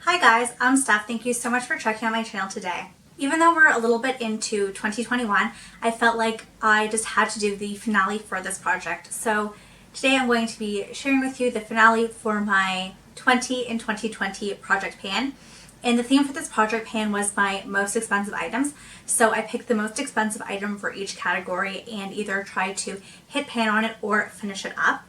Hi guys, I'm Steph. Thank you so much for checking out my channel today. Even though we're a little bit into 2021, I felt like I just had to do the finale for this project. So today I'm going to be sharing with you the finale for my 20 in 2020 project pan. And the theme for this project pan was my most expensive items. So I picked the most expensive item for each category and either tried to hit pan on it or finish it up.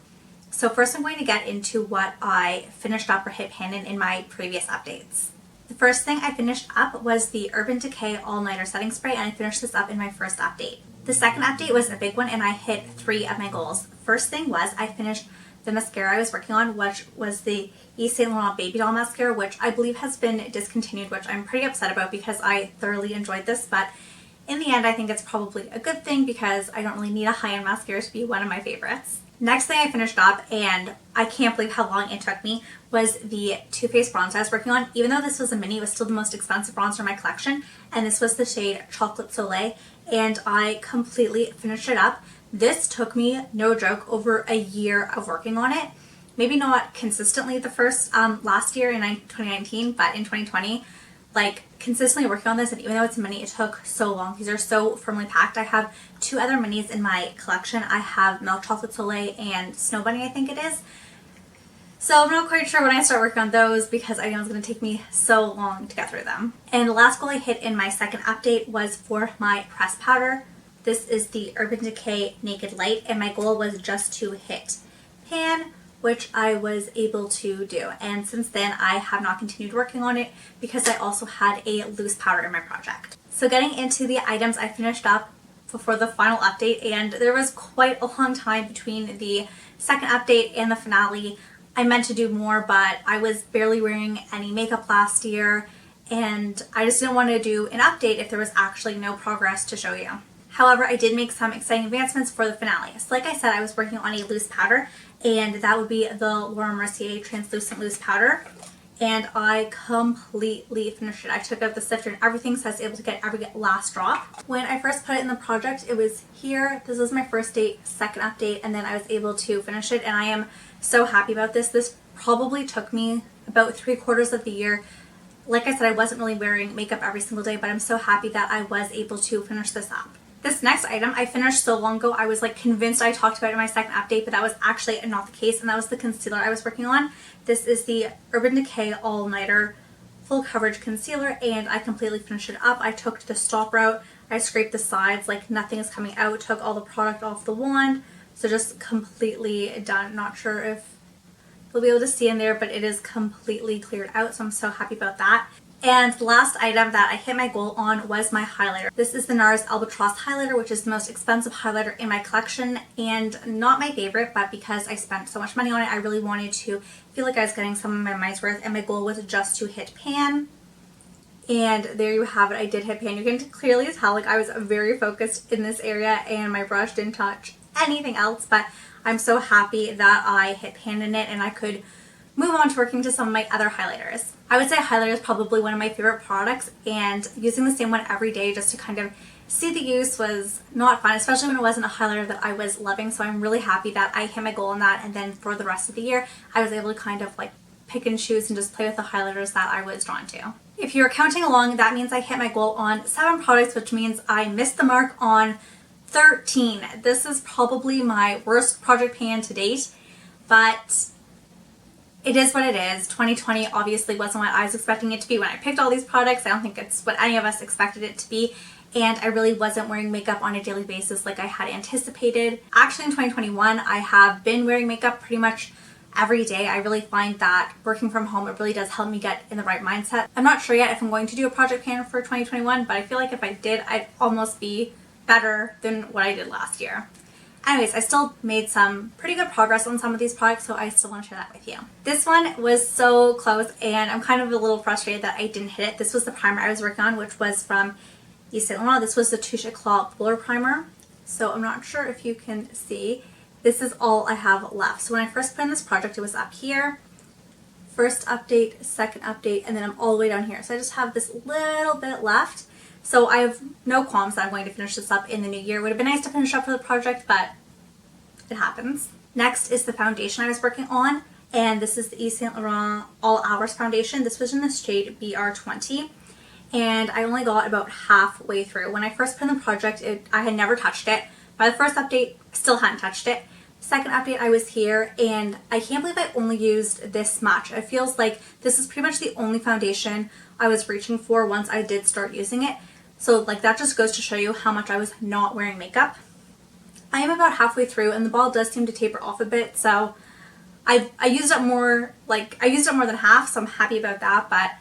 So first I'm going to get into what I finished up or hit pan in my previous updates. The first thing I finished up was the Urban Decay All Nighter Setting Spray, and I finished this up in my first update. The second update was a big one and I hit 3 of my goals. First thing was I finished the mascara I was working on, which was the YSL Babydoll Mascara, which I believe has been discontinued, which I'm pretty upset about because I thoroughly enjoyed this, but in the end I think it's probably a good thing because I don't really need a high-end mascara to be one of my favorites. Next thing I finished up, and I can't believe how long it took me, was the Too Faced bronzer I was working on. Even though this was a mini, it was still the most expensive bronzer in my collection, and this was the shade Chocolate Soleil, and I completely finished it up. This took me, no joke, over a year of working on it. Maybe not consistently the first last year in 2019, but in 2020, like consistently working on this, and even though it's a mini, it took so long. These are so firmly packed. I have 2 other minis in my collection. I have Milk Chocolate Soleil and Snow Bunny, I think it is. So I'm not quite sure when I start working on those because I know it's going to take me so long to get through them. And the last goal I hit in my second update was for my pressed powder. This is the Urban Decay Naked Light, and my goal was just to hit pan, which I was able to do. And since then, I have not continued working on it because I also had a loose powder in my project. So getting into the items I finished up before the final update, and there was quite a long time between the second update and the finale. I meant to do more, but I was barely wearing any makeup last year, and I just didn't want to do an update if there was actually no progress to show you. However, I did make some exciting advancements for the finale. So like I said, I was working on a loose powder, and that would be the Mercier Translucent Loose Powder. And I completely finished it. I took out the sifter and everything, so I was able to get every last drop. When I first put it in the project, it was here. This was my first second update, and then I was able to finish it, and I am so happy about this. This probably took me about 3/4 of the year. Like I said, I wasn't really wearing makeup every single day, but I'm so happy that I was able to finish this up. This next item I finished so long ago, I was like convinced I talked about it in my second update, but that was actually not the case, and that was the concealer I was working on. This is the Urban Decay All Nighter Full Coverage Concealer, and I completely finished it up. I took the stop route, I scraped the sides like nothing is coming out, took all the product off the wand, so just completely done. Not sure if you'll be able to see in there, but it is completely cleared out, so I'm so happy about that. And the last item that I hit my goal on was my highlighter. This is the Nars Albatross highlighter, which is the most expensive highlighter in my collection and not my favorite, but because I spent so much money on it, I really wanted to feel like I was getting some of my money's worth, and my goal was just to hit pan. And there you have it. I did hit pan. You can clearly tell like I was very focused in this area and my brush didn't touch anything else, but I'm so happy that I hit pan in it and I could move on to working to some of my other highlighters. I would say highlighter is probably one of my favorite products, and using the same one every day just to kind of see the use was not fun, especially when it wasn't a highlighter that I was loving. So I'm really happy that I hit my goal on that, and then for the rest of the year I was able to kind of like pick and choose and just play with the highlighters that I was drawn to. If you're counting along, that means I hit my goal on 7 products, which means I missed the mark on 13. This is probably my worst project pan to date, but it is what it is. 2020 obviously wasn't what I was expecting it to be when I picked all these products. I don't think it's what any of us expected it to be, and I really wasn't wearing makeup on a daily basis like I had anticipated. Actually in 2021 I have been wearing makeup pretty much every day. I really find that working from home, it really does help me get in the right mindset. I'm not sure yet if I'm going to do a project pan for 2021, but I feel like if I did, I'd almost be better than what I did last year. Anyways, I still made some pretty good progress on some of these products, so I still want to share that with you. This one was so close, and I'm kind of a little frustrated that I didn't hit it. This was the primer I was working on, which was from YSL. This was the Touche Eclat Blur Primer. So I'm not sure if you can see. This is all I have left. So when I first put in this project, it was up here. First update, second update, and then I'm all the way down here. So I just have this little bit left. So I have no qualms that I'm going to finish this up in the new year. It would have been nice to finish up for the project, but it happens. Next is the foundation I was working on, and this is the Yves Saint Laurent All Hours Foundation. This was in the shade BR20, and I only got about halfway through. When I first put in the project, I had never touched it. By the first update, still hadn't touched it. Second update, I was here, and I can't believe I only used this much. It feels like this is pretty much the only foundation I was reaching for once I did start using it. So like that just goes to show you how much I was not wearing makeup. I am about halfway through, and the ball does seem to taper off a bit, so I used up more, I used up more than half, so I'm happy about that. But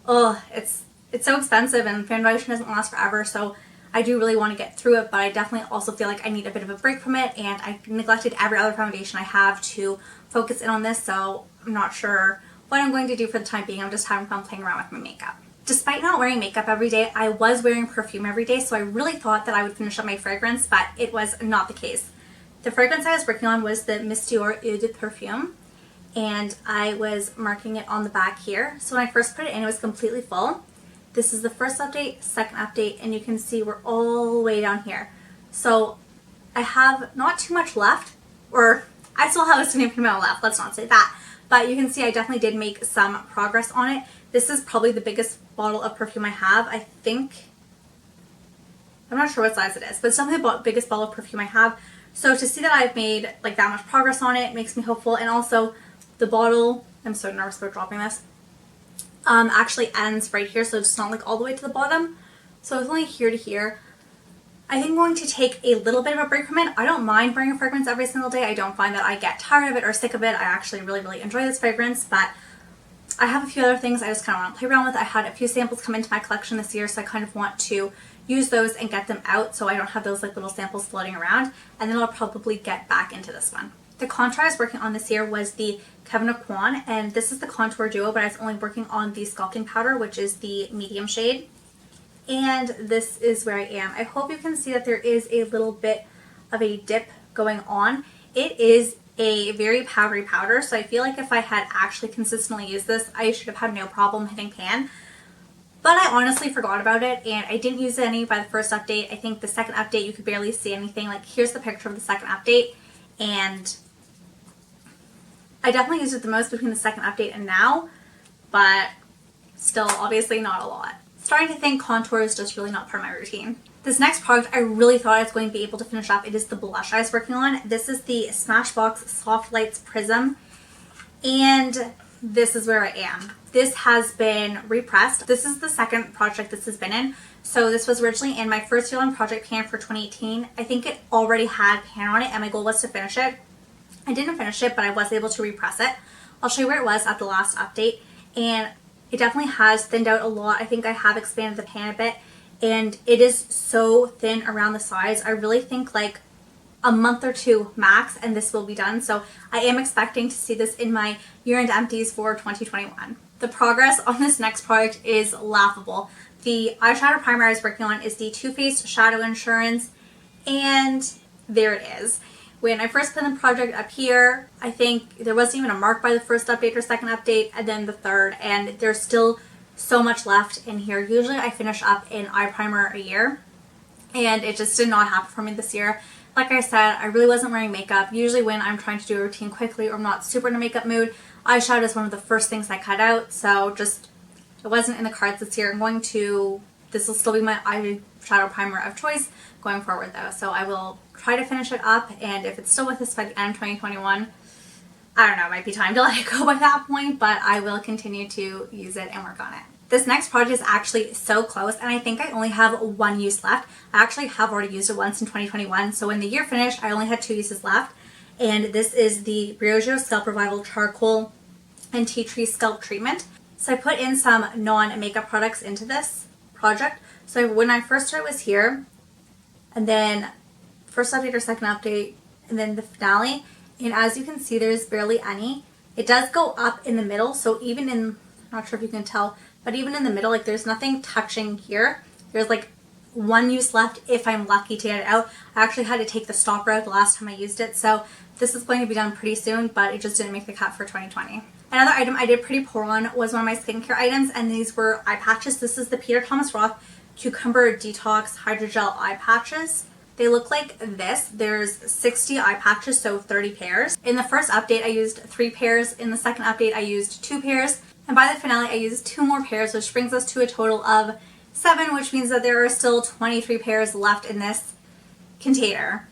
oh, it's so expensive, and foundation doesn't last forever, so I do really want to get through it, but I definitely also feel like I need a bit of a break from it, and I neglected every other foundation I have to focus in on this, so I'm not sure what I'm going to do for the time being. I'm just having fun playing around with my makeup. Despite not wearing makeup every day, I was wearing perfume every day, so I really thought that I would finish up my fragrance, but it was not the case. The fragrance I was working on was the Miss Dior Eau de Perfume, and I was marking it on the back here. So when I first put it in, it was completely full. This is the first update, second update, and you can see we're all the way down here. So I have not too much left, or I still have a significant amount left, let's not say that. But you can see I definitely did make some progress on it. This is probably the biggest bottle of perfume I have. I think, I'm not sure what size it is, but it's definitely the biggest bottle of perfume I have. So to see that I've made like that much progress on it makes me hopeful. And also the bottle, I'm so nervous about dropping this, actually ends right here, so it's not like all the way to the bottom. So it's only here to here. I think I'm going to take a little bit of a break from it. I don't mind wearing a fragrance every single day. I don't find that I get tired of it or sick of it. I actually really enjoy this fragrance, but I have a few other things I just kind of want to play around with. I had a few samples come into my collection this year, so I kind of want to use those and get them out so I don't have those like little samples floating around, and then I'll probably get back into this one. The contour I was working on this year was the Kevyn Aucoin, and this is the contour duo, but I was only working on the sculpting powder, which is the medium shade. And this is where I am. I hope you can see that there is a little bit of a dip going on. It is a very powdery powder, so I feel like if I had actually consistently used this, I should have had no problem hitting pan. But I honestly forgot about it, and I didn't use any by the first update. I think the second update you could barely see anything. Like here's the picture of the second update, and I definitely used it the most between the second update and now, but still obviously not a lot. Starting to think contour is just really not part of my routine. This next product I really thought I was going to be able to finish up. It is the blush I was working on. This is the Smashbox Softlights Prism, and this is where I am. This has been repressed. This is the second project this has been in. So this was originally in my first year on project pan for 2018. I think it already had pan on it, and my goal was to finish it. I didn't finish it, but I was able to repress it. I'll show you where it was at the last update, and it definitely has thinned out a lot. I think I have expanded the pan a bit, and it is so thin around the sides. I really think like a month or two max, and this will be done. So I am expecting to see this in my year-end empties for 2021. The progress on this next product is laughable. The eyeshadow primer I was working on is the Too Faced Shadow Insurance, and there it is. When I first put the project up here, I think there wasn't even a mark by the first update or second update, and then the third, and there's still so much left in here. Usually I finish up an eye primer a year, and it just did not happen for me this year. Like I said, I really wasn't wearing makeup. Usually when I'm trying to do a routine quickly or I'm not super in a makeup mood, eyeshadow is one of the first things I cut out, so just it wasn't in the cards this year. This will still be my eyeshadow primer of choice going forward though, so I will try to finish it up, and if it's still with us by the end of 2021, I don't know, it might be time to let it go by that point, but I will continue to use it and work on it. This next project is actually so close, and I think I only have one use left. I actually have already used it once in 2021, so when the year finished, I only had 2 uses left, and this is the Briogeo Scalp Revival Charcoal and Tea Tree Scalp Treatment. So I put in some non-makeup products into this project. So when I first started, it was here, and then first update or second update, and then the finale, and as you can see there's barely any. It does go up in the middle, so even in, I'm not sure if you can tell, but even in the middle, like there's nothing touching here. There's like 1 use left if I'm lucky to get it out. I actually had to take the stopper out the last time I used it, so this is going to be done pretty soon, but it just didn't make the cut for 2020. Another item I did pretty poor on was one of my skincare items, and these were eye patches. This is the Peter Thomas Roth Cucumber Detox Hydra-Gel Eye Patches. They look like this. There's 60 eye patches, so 30 pairs. In the first update, I used 3 pairs. In the second update, I used 2 pairs. And by the finale, I used 2 more pairs, which brings us to a total of 7, which means that there are still 23 pairs left in this container.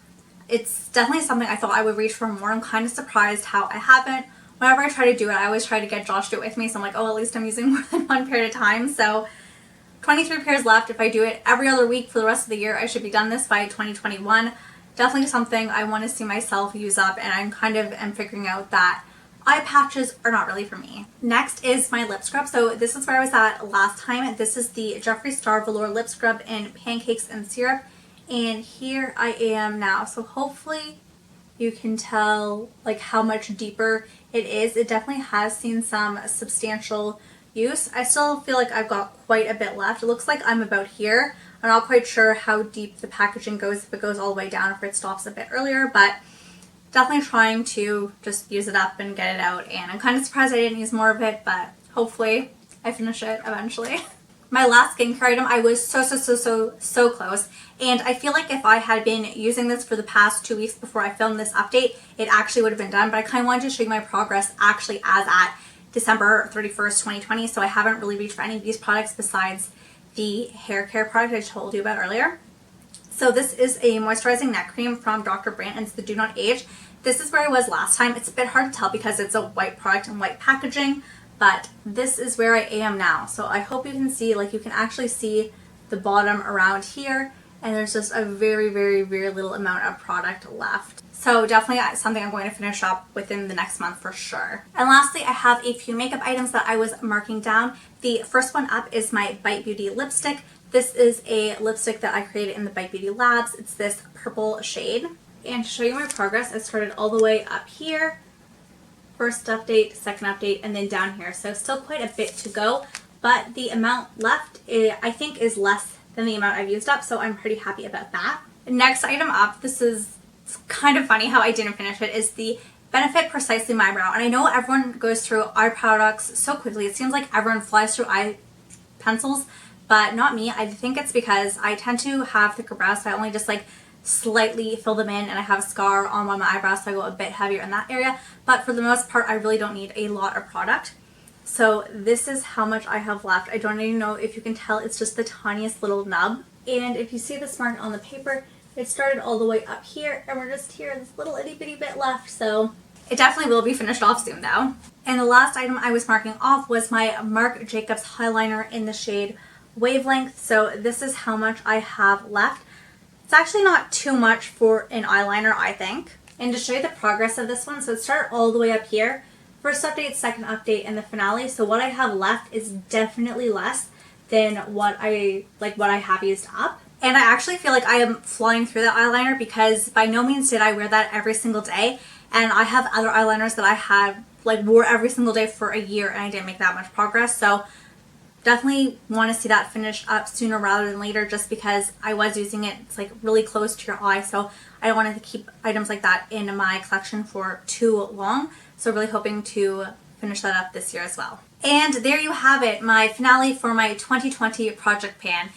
It's definitely something I thought I would reach for more. I'm kind of surprised how I haven't. Whenever I try to do it, I always try to get Josh to do it with me, so I'm like, oh, at least I'm using more than 1 pair at a time. So 23 pairs left. If I do it every other week for the rest of the year, I should be done this by 2021. Definitely something I want to see myself use up, and I'm kind of am figuring out that eye patches are not really for me. Next is my lip scrub. So this is where I was at last time. This is the Jeffree Star Velour Lip Scrub in Pancakes and Syrup. And here I am now. So hopefully you can tell like how much deeper it is. It definitely has seen some substantial use. I still feel like I've got quite a bit left. It looks like I'm about here. I'm not quite sure how deep the packaging goes, if it goes all the way down, if it stops a bit earlier, but definitely trying to just use it up and get it out. And I'm kind of surprised I didn't use more of it, but hopefully I finish it eventually. My last skincare item, I was so close. And I feel like if I had been using this for the past 2 weeks before I filmed this update, it actually would have been done. But I kind of wanted to show you my progress actually as at December 31st, 2020. So I haven't really reached for any of these products besides the hair care product I told you about earlier. So this is a moisturizing neck cream from Dr. Brandt, and it's the Do Not Age. This is where I was last time. It's a bit hard to tell because it's a white product and white packaging, but this is where I am now. So I hope you can see, like you can actually see the bottom around here, and there's just a very little amount of product left. So definitely something I'm going to finish up within the next month for sure. And lastly, I have a few makeup items that I was marking down. The first one up is my Bite Beauty lipstick. This is a lipstick that I created in the Bite Beauty Labs. It's this purple shade. And to show you my progress, I started all the way up here. First update, second update, and then down here. So still quite a bit to go, but the amount left I think is less than the amount I've used up, so I'm pretty happy about that. Next item up, this is kind of funny how I didn't finish it, is the Benefit Precisely My Brow. And I know everyone goes through eye products so quickly. It seems like everyone flies through eye pencils, but not me. I think it's because I tend to have thicker brows, so I only just like slightly fill them in, and I have a scar on one of my eyebrows, so I go a bit heavier in that area. But for the most part, I really don't need a lot of product. So this is how much I have left. I don't even know if you can tell, it's just the tiniest little nub. And if you see this mark on the paper, it started all the way up here, and we're just here, this little itty bitty bit left. So it definitely will be finished off soon though. And the last item I was marking off was my Marc Jacobs highliner in the shade Wavelength. So this is how much I have left. It's actually not too much for an eyeliner, I think. And to show you the progress of this one, so it started all the way up here. First update, second update, and the finale. So what I have left is definitely less than what I have used up. And I actually feel like I am flying through that eyeliner because by no means did I wear that every single day. And I have other eyeliners that I had wore every single day for a year, and I didn't make that much progress. So definitely want to see that finished up sooner rather than later, just because I was using it. It's like really close to your eye, so I don't want to keep items like that in my collection for too long. So really hoping to finish that up this year as well. And there you have it, my finale for my 2020 project pan.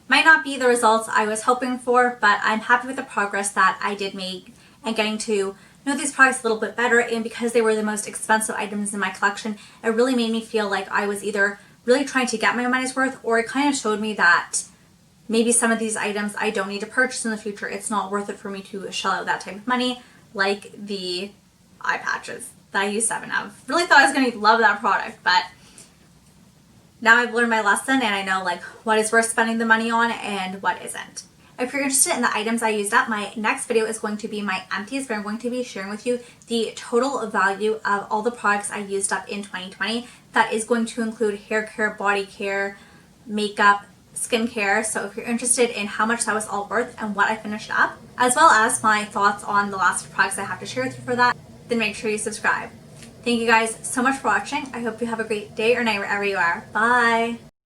Might not be the results I was hoping for, but I'm happy with the progress that I did make and getting to know these products a little bit better. And because they were the most expensive items in my collection, it really made me feel like I was either really trying to get my money's worth, or it kind of showed me that maybe some of these items I don't need to purchase in the future. It's not worth it for me to shell out that type of money, like the eye patches that I use 7 of. Really thought I was going to love that product, but now I've learned my lesson, and I know what is worth spending the money on and what isn't. If you're interested in the items I used up, my next video is going to be my empties, where I'm going to be sharing with you the total value of all the products I used up in 2020. That is going to include hair care, body care, makeup, skincare. So if you're interested in how much that was all worth and what I finished up, as well as my thoughts on the last products I have to share with you for that, then make sure you subscribe. Thank you guys so much for watching. I hope you have a great day or night wherever you are. Bye!